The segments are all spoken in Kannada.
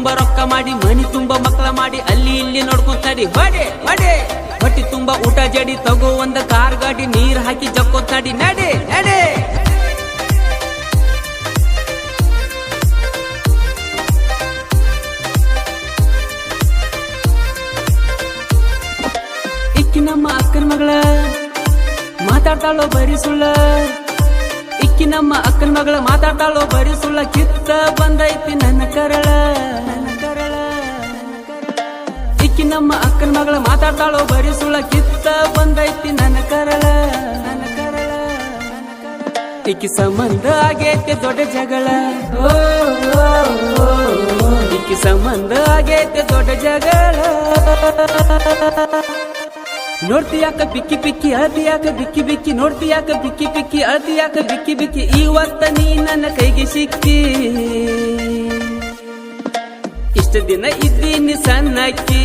ತುಂಬ ರೊಕ್ಕ ಮಾಡಿ ಮನಿ ತುಂಬ ಮಕ್ಕಳ ಮಾಡಿ ಅಲ್ಲಿ ಇಲ್ಲಿ ನೋಡ್ಕೊಂತಾಡಿ ಹೊಡೆ ಹೊಡೆ ಹೊಟ್ಟಿ ತುಂಬ ಊಟ ಜಡಿ ತಗೋ ಒಂದ ಕಾರ್ ಗಾಡಿ ನೀರ್ ಹಾಕಿ ಜಕ್ಕೋತಾಡಿ ನಡೆ ನಡೆ ಇಕ್ಕಿ ನಮ್ಮ ಅಕ್ಕನ ಮಗಳ ಮಾತಾಡ್ತಾಳೋ ಬರಿ ಸುಳ್ಳ ಇಕ್ಕಿ ನಮ್ಮ ಅಕ್ಕನ ಮಗಳ ಮಾತಾಡ್ತಾಳೋ ಬರಿ ಸುಳ್ಳ ಕಿತ್ತ ಬಂದೈತಿ ನನ್ನ ಕರಳ ಇಕ್ಕಿ ನಮ್ಮ ಅಕ್ಕನ ಮಗಳ ಮಾತಾಡ್ತಾಳೋ ಬರಿ ಸುಳ್ಳ ಕಿತ್ತ ಬಂದೈತಿ ನನ್ನ ಕರಳ ಇಕ್ಕಿ ಸಂಬಂಧ ಆಗೈತೆ ದೊಡ್ಡ ಜಗಳ ಇಕ್ಕಿ ಸಂಬಂಧ ಆಗೈತೆ ದೊಡ್ಡ ಜಗಳ ನೋಡ್ತಿಯಾಕ ಬಿಕ್ಕಿ ಬಿಕ್ಕಿ ಅಳತಿಯಾಕ ಬಿಕ್ಕಿ ಬಿಕ್ಕಿ ನೋಡ್ತಿಯಾಕ ಬಿಕ್ಕಿ ಬಿಕ್ಕಿ ಅಳತಿಯಾಕ ಬಿಕ್ಕಿ ಬಿಕ್ಕಿ ಇವತ್ತ ನೀ ನನ್ನ ಕೈಗೆ ಸಿಕ್ಕಿ ಇಷ್ಟ ದಿನ ಇದ್ದೀನಿ ಸಣ್ಣಕ್ಕಿ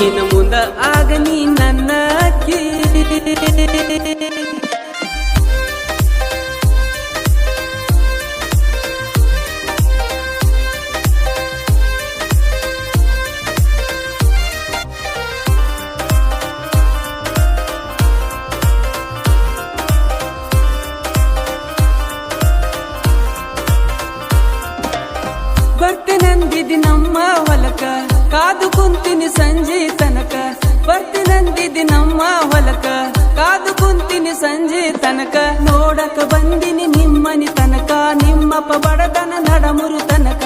ಇನ್ನು ಮುಂದ ಆಗ ನೀ ನನ್ನ ಅಕ್ಕಿ ಬರ್ತಿನಂದಿದಿ ನಮ್ಮ ಹೊಲಕ ಕಾದು ಕುಂತಿನಿ ಸಂಜೆ ತನಕ ಬರ್ತಿನಂದಿದಿ ನಮ್ಮ ಹೊಲಕ ಕಾದು ಕುಂತಿನಿ ಸಂಜೆ ತನಕ ನೋಡಕ ಬಂದಿನಿ ನಿಮ್ಮನಿ ತನಕ ನಿಮ್ಮಪ್ಪ ಬಡದನ ನಡಮುರು ತನಕ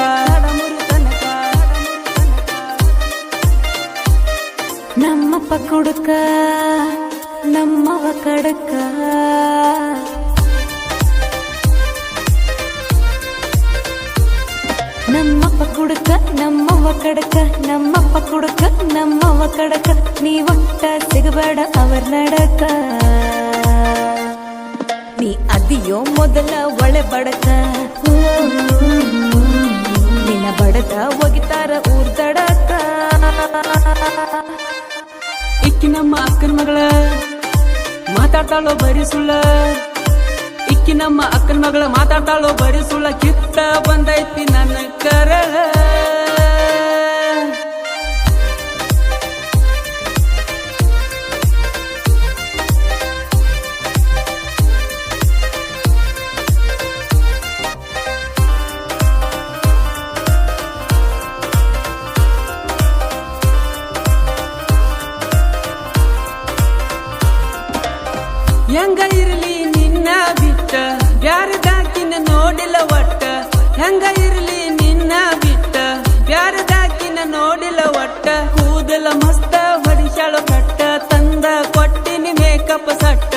ನಮ್ಮಪ್ಪ ಕುಡುಕ ನಮ್ಮವ ಕಡಕ ನಮ್ಮಪ್ಪ ಕುಡುಕ ನಮ್ಮವ್ವ ಕಡಕ ನಮ್ಮಪ್ಪ ಕುಡುಕ ನಮ್ಮವ್ವ ಕಡಕ ನೀ ಒಟ್ಟ ಸಿಗಬೇಡ ಅವರ ನಡಕ ನೀ ಅದಿಯೋ ಮೊದಲ ಒಳೆ ಬಡಕ ನಿನ್ನ ಬಡದ ಒಗಿತಾರ ಊರ್ ದಡಕ ಇಕ್ಕಿ ನಮ್ಮ ಅಕ್ಕನ ಮಗಳ ಮಾತಾಡ್ತಾಳೋ ಬರಿ ಸುಳ್ಳ ಇಕ್ಕಿ ನಮ್ಮ ಅಕ್ಕನ ಮಗಳ ಮಾತಾಡ್ತಾಳೋ ಬರಿ ಸುಳ್ಳ ಕಿತ್ತ ಬಂದೈತಿ ನನ್ನ ಕರಳ ಹೆಂಗ ಇರಲಿ ನಿನ್ನ ಬಿಟ್ಟ ಬ್ಯಾರದಾಕಿನ ನೋಡಿಲ್ಲ ಒಟ್ಟ ಹೆಂಗ ಇರಲಿ ನಿನ್ನ ಬಿಟ್ಟ ಬ್ಯಾರದಾಕಿನ ನೋಡಿಲ್ಲ ಒಟ್ಟ ಕೂದಲ ಮಸ್ತ ಹೊಡಿಶಾಳೋ ಕಟ್ಟ ತಂದ ಕೊಟ್ಟಿನಿ ಮೇಕಪ್ ಸಟ್ಟ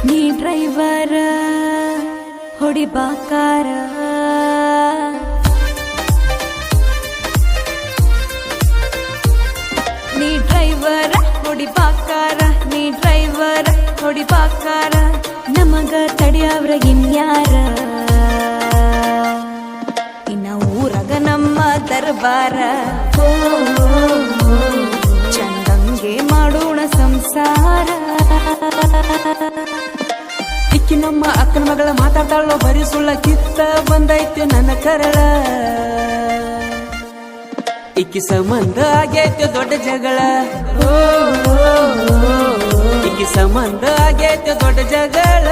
ನೀ ಡ್ರೈವರ ಹೊಡಿಬಾಕಾರ ನೀ ಡ್ರೈವರ ಹೊಡಿಬಾಕಾರ ನೀ ಡ್ರೈವರ ಹೊಡಿಬಾಕಾರ ನಮಗ ತಡಿಯವ್ರ ಇನ್ಯಾರ ಇನ್ನ ಊರಾಗ ನಮ್ಮ ದರ್ಬಾರ ಚಂದಂಗೆ ಮಾಡೋಣ ಸಂಸಾರ ಇಕ್ಕಿ ನಮ್ಮ ಅಕ್ಕನ ಮಗಳ ಮಾತಾಡ್ತಾಳೋ ಬರಿ ಸುಳ್ಳ ಕಿತ್ತ ಬಂದೈತೆ ನನ್ನ ಕರಳ ಇಕ್ಕಿ ಸಂಬಂಧ ಆಗೈತೆ ದೊಡ್ಡ ಜಗಳ ಇಕ್ಕಿ ಸಂಬಂಧ ಆಗೈತೆ ದೊಡ್ಡ ಜಗಳ